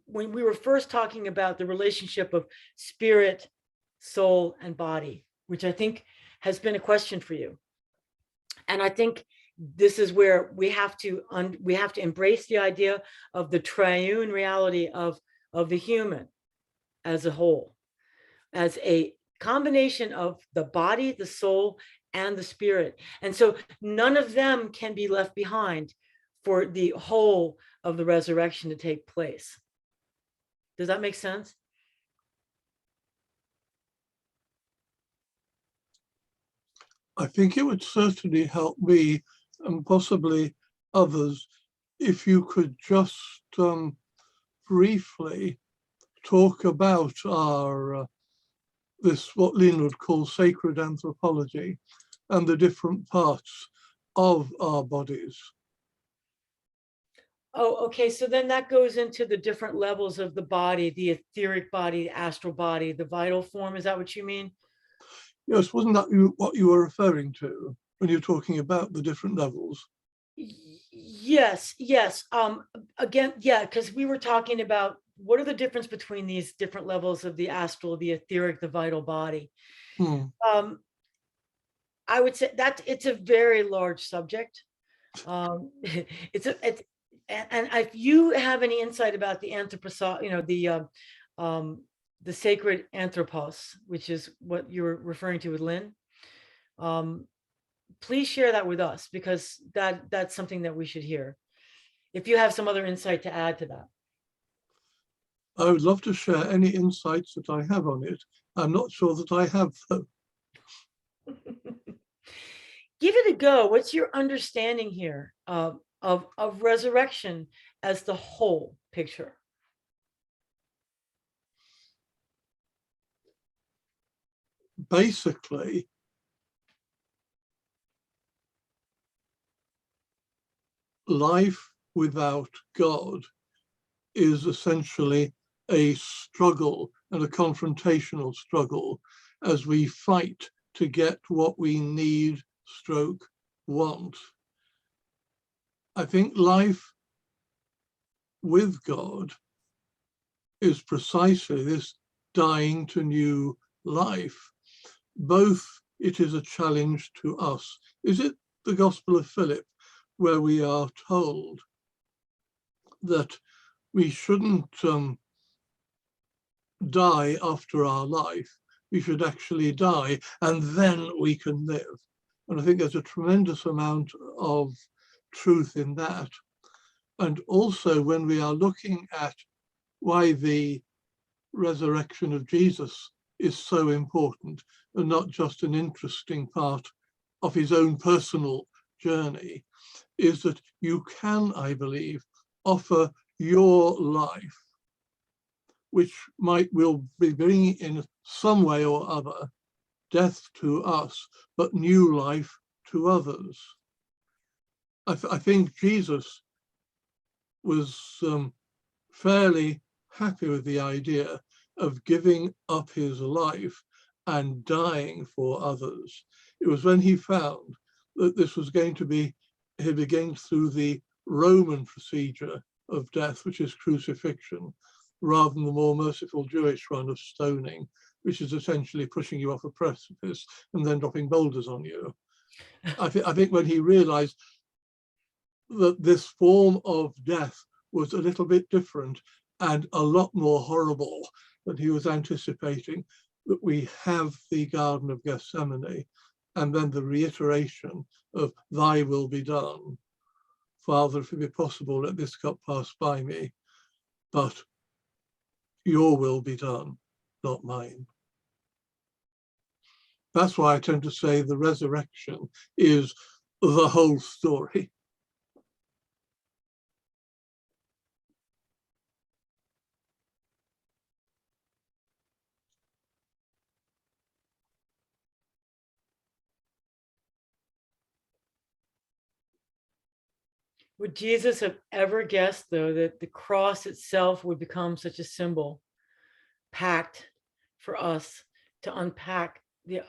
when we were first talking about the relationship of spirit, soul, and body, which I think has been a question for you. And I think this is where we have to embrace the idea of the triune reality of the human as a whole, as a combination of the body, the soul, and the spirit. And so none of them can be left behind for the whole of the resurrection to take place. Does that make sense? I think it would certainly help me and possibly others if you could just briefly talk about our what Lynn would call sacred anthropology and the different parts of our bodies. Oh, okay. So then that goes into the different levels of the body, the etheric body, the astral body, the vital form. Is that what you mean? Yes, wasn't that what you were referring to when you're talking about the different levels? Yes. Again, yeah, because we were talking about what are the difference between these different levels of the astral, the etheric, the vital body. I would say that it's a very large subject. It's and if you have any insight about the anthropos, the sacred anthropos, which is what you're referring to with Lynn, please share that with us, because that's something that we should hear. If you have some other insight to add to that. I would love to share any insights that I have on it. I'm not sure that I have, though. Give it a go. What's your understanding here of resurrection as the whole picture? Basically, life without God is essentially a struggle, and a confrontational struggle, as we fight to get what we need / want. I think life with God is precisely this dying to new life. Both it is a challenge to us. Is it the Gospel of Philip where we are told that we shouldn't die after our life. We should actually die, and then we can live. And I think there's a tremendous amount of truth in that. And also, when we are looking at why the resurrection of Jesus is so important, and not just an interesting part of his own personal journey, is that you can, I believe, offer your life, which will be bringing in some way or other death to us, but new life to others. I think Jesus was fairly happy with the idea of giving up his life and dying for others. It was when he found that this was going to be through the Roman procedure of death, which is crucifixion, rather than the more merciful Jewish one of stoning, which is essentially pushing you off a precipice and then dropping boulders on you. I think when he realized that this form of death was a little bit different and a lot more horrible than he was anticipating, that we have the Garden of Gethsemane, and then the reiteration of thy will be done. Father, if it be possible, let this cup pass by me, but your will be done, not mine. That's why I tend to say the resurrection is the whole story. Would Jesus have ever guessed, though, that the cross itself would become such a symbol, packed for us to unpack the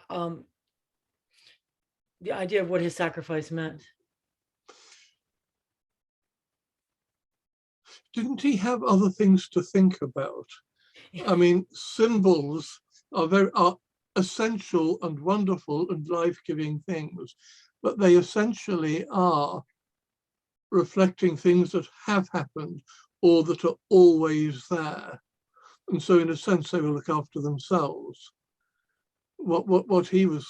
idea of what his sacrifice meant? Didn't he have other things to think about? I mean, symbols are essential and wonderful and life-giving things, but they essentially are reflecting things that have happened or that are always there. And so in a sense, they will look after themselves. What he was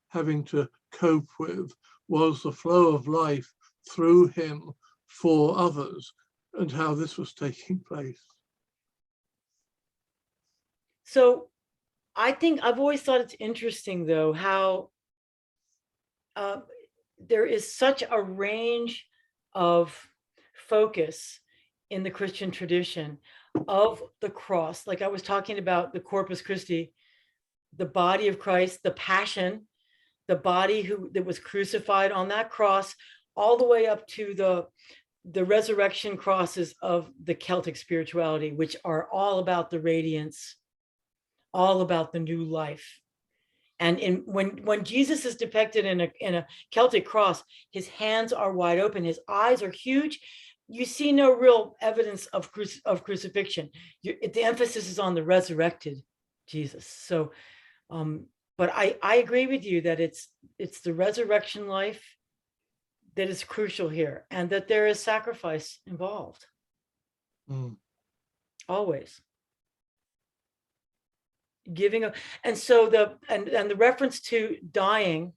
having to cope with was the flow of life through him for others and how this was taking place. So I think I've always thought it's interesting, though, how there is such a range of focus in the Christian tradition of the cross. Like I was talking about the Corpus Christi, the body of Christ, the passion, the body that was crucified on that cross, all the way up to the resurrection crosses of the Celtic spirituality, which are all about the radiance, all about the new life. And when Jesus is depicted in a Celtic cross, his hands are wide open, his eyes are huge. You see no real evidence of crucifixion. The emphasis is on the resurrected Jesus. So, but I agree with you that it's the resurrection life that is crucial here, and that there is sacrifice involved. Always. Giving up. And so the reference to dying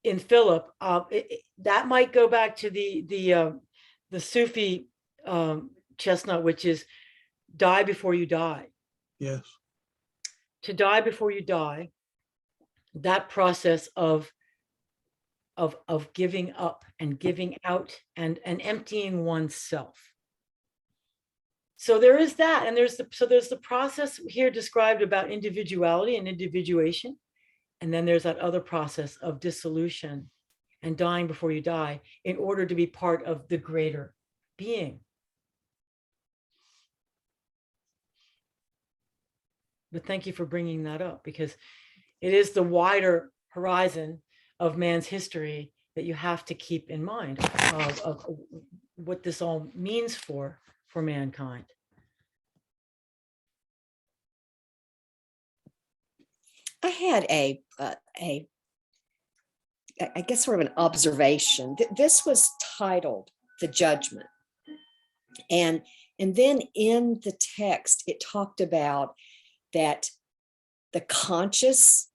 in Philip, that might go back to the Sufi chestnut, which is die before you die. Yes. To die before you die, that process of giving up and giving out and emptying oneself. So there is that, and there's the process here described about individuality and individuation, and then there's that other process of dissolution and dying before you die in order to be part of the greater being. But thank you for bringing that up, because it is the wider horizon of man's history that you have to keep in mind of what this all means for mankind. I had I guess sort of an observation. This was titled The Judgment. And And then in the text, it talked about that the conscious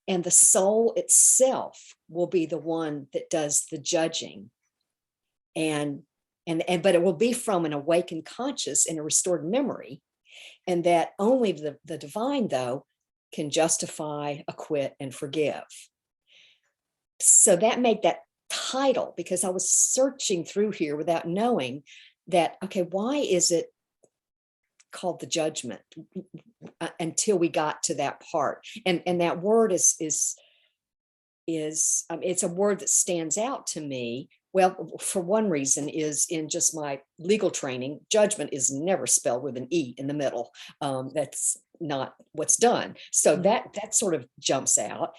and the soul itself will be the one that does the judging. And but it will be from an awakened conscious and a restored memory. And that only the divine, though, can justify, acquit, and forgive. So that made that title, because I was searching through here without knowing that, okay, why is it called the judgment, until we got to that part. And that word is it's a word that stands out to me. Well, for one reason is in just my legal training, judgment is never spelled with an E in the middle. That's not what's done. So that sort of jumps out.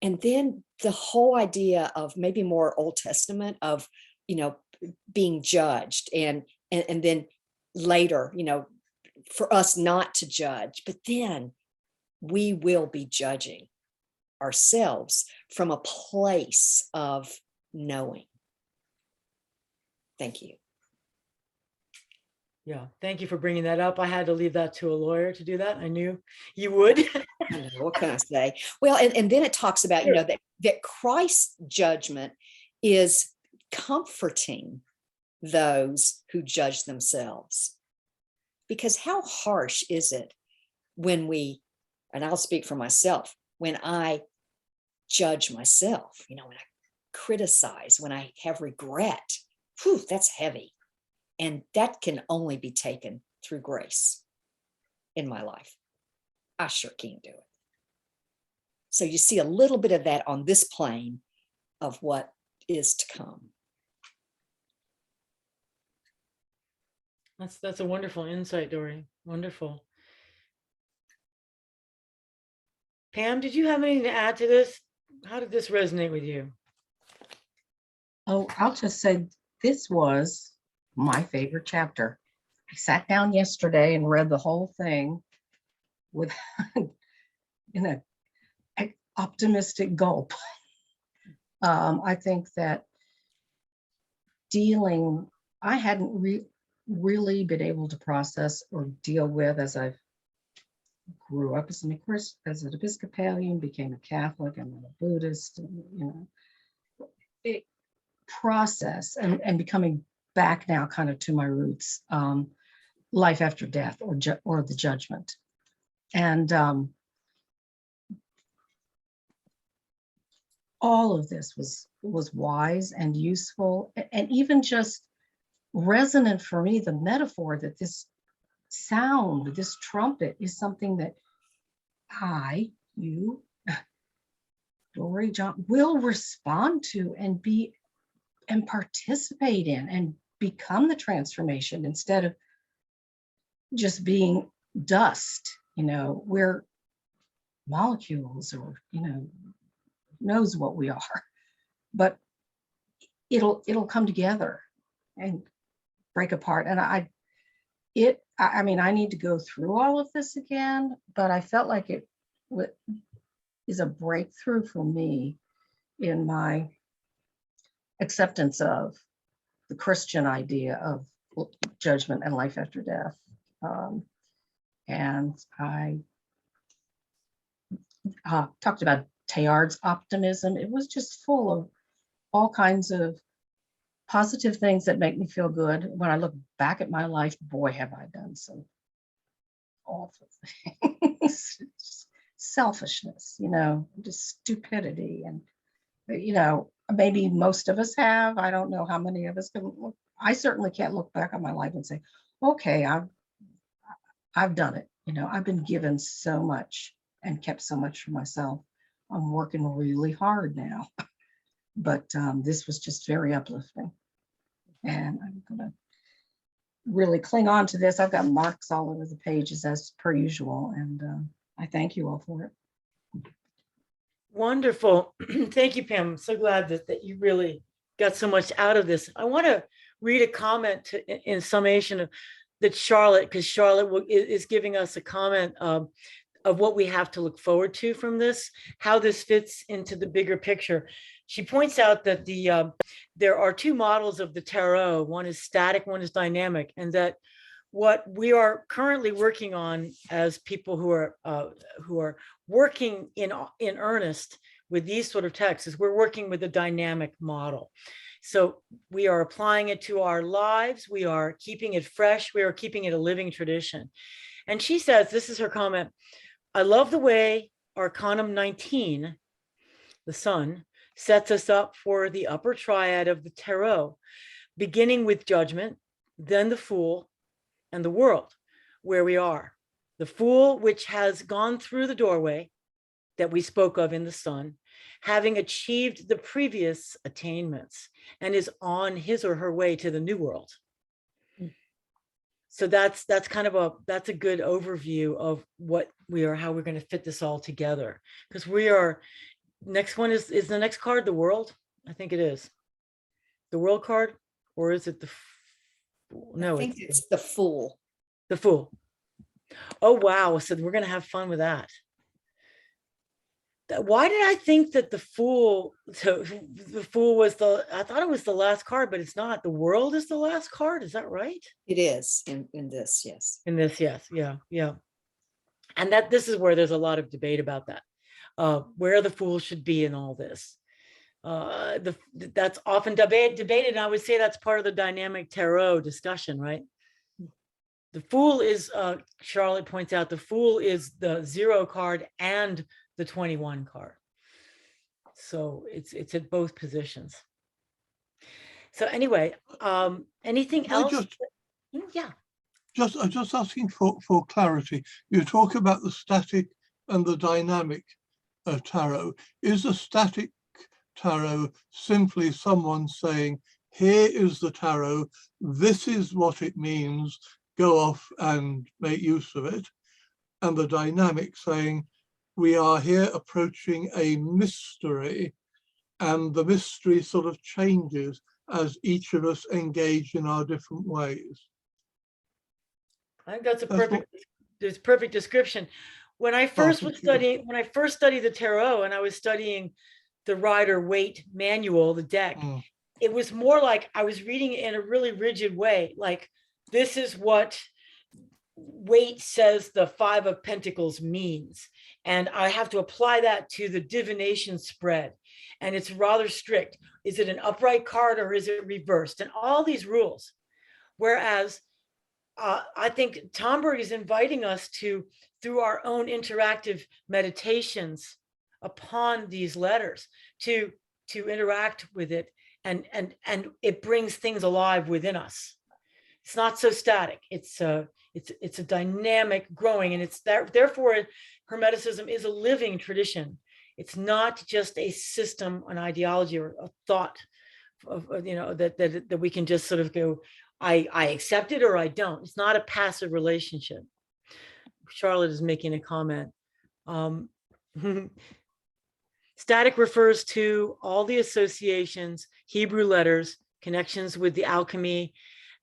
And then the whole idea of maybe more Old Testament of, being judged and then later, for us not to judge, but then we will be judging ourselves from a place of knowing. Thank you. Yeah, thank you for bringing that up. I had to leave that to a lawyer to do that. I knew you would. I know, what can I say? Well, and then it talks about, that Christ's judgment is comforting those who judge themselves. Because how harsh is it when we, and I'll speak for myself, when I judge myself, when I criticize, when I have regret, whew, that's heavy. And that can only be taken through grace in my life. I sure can't do it. So you see a little bit of that on this plane of what is to come. That's a wonderful insight, Dory. Wonderful. Pam, did you have anything to add to this? How did this resonate with you? Oh, I'll just say this was my favorite chapter. I sat down yesterday and read the whole thing with in an optimistic gulp. I think that I hadn't really been able to process or deal with as I grew up as an Episcopalian, became a Catholic, and then a Buddhist, and, process and becoming back now kind of to my roots, life after death or the judgment. And all of this was wise and useful, and even just resonant for me, the metaphor that this sound, this trumpet, is something that you, Dory, John, will respond to and participate in and become the transformation, instead of just being dust. We're molecules, or knows what we are, but it'll come together and break apart. And I need to go through all of this again, but I felt like it is a breakthrough for me in my acceptance of the Christian idea of judgment and life after death. And I talked about Teilhard's optimism. It was just full of all kinds of positive things that make me feel good. When I look back at my life, boy, have I done some awful things. Selfishness, just stupidity. And, maybe most of us have. I don't know how many of us can look. I certainly can't look back on my life and say, okay, I've done it. I've been given so much and kept so much for myself. I'm working really hard now. But this was just very uplifting. And I'm going to really cling on to this. I've got marks all over the pages as per usual. And I thank you all for it. Wonderful. Thank you, Pam. I'm so glad that you really got so much out of this. I want to read a comment in summation of that Charlotte, because Charlotte is giving us a comment of what we have to look forward to from this, how this fits into the bigger picture. She points out that there are two models of the tarot. One is static, one is dynamic, and that what we are currently working on as people who are working in earnest with these sort of texts is we're working with a dynamic model. So we are applying it to our lives. We are keeping it fresh. We are keeping it a living tradition. And she says, this is her comment, I love the way Arcanum 19, the sun, sets us up for the upper triad of the tarot, beginning with Judgment, then the Fool, and the World, where we are. The Fool, which has gone through the doorway that we spoke of in the sun, having achieved the previous attainments, and is on his or her way to the new world. So that's kind of that's a good overview of what we are, how we're going to fit this all together. Because we are, next one is the next card the World? I think it is. The World card, or is it the, no, I think it's the Fool. the Fool. Oh, wow. So we're going to have fun with that. Why did I think that the Fool, so the Fool was I thought it was the last card, but it's not. The World is the last card. Is that right? It is in this, yes. In this, yes. Yeah, yeah. And this is where there's a lot of debate about that, where the Fool should be in all this. That's often debated. And I would say that's part of the dynamic tarot discussion, right? The Fool is, Charlotte points out, the Fool is the 0 card and the 21 card. So it's at both positions. So anyway, anything else? Yeah. Just asking for clarity. You talk about the static and the dynamic tarot. Is the static tarot simply someone saying, here is the tarot, this is what it means, go off and make use of it? And the dynamic saying, we are here approaching a mystery, and the mystery sort of changes as each of us engage in our different ways. I think that's a perfect description. When I first was studying, when I first studied the tarot, and I was studying the Rider-Waite manual, the deck, it was more like I was reading it in a really rigid way. Like, this is what Waite says the 5 of Pentacles means. And I have to apply that to the divination spread. And it's rather strict. Is it an upright card or is it reversed? And all these rules. Whereas I think Tomberg is inviting us to, through our own interactive meditations upon these letters, to interact with it, and it brings things alive within us. It's not so static. It's a dynamic growing, and it's therefore Hermeticism is a living tradition. It's not just a system, an ideology, or a thought of, that we can just sort of go, I accept it or I don't. It's not a passive relationship. Charlotte is making a comment. Static refers to all the associations, Hebrew letters, connections with the alchemy,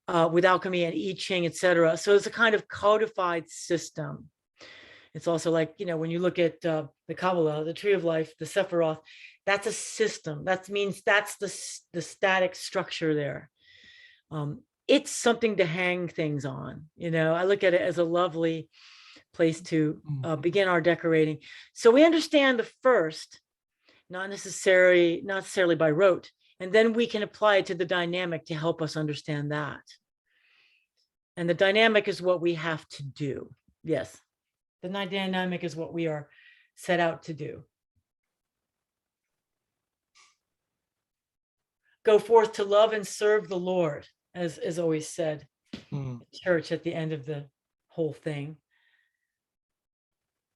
and I Ching, etc. So it's a kind of codified system. It's also like, when you look at the Kabbalah, the Tree of Life, the Sephiroth, that's a system. That means that's the static structure there. It's something to hang things on. I look at it as a lovely place to begin our decorating. So we understand the first, not necessarily by rote, and then we can apply it to the dynamic to help us understand that. And the dynamic is what we have to do. Yes, the dynamic is what we are set out to do. Go forth to love and serve the Lord, as always said in church at the end of the whole thing.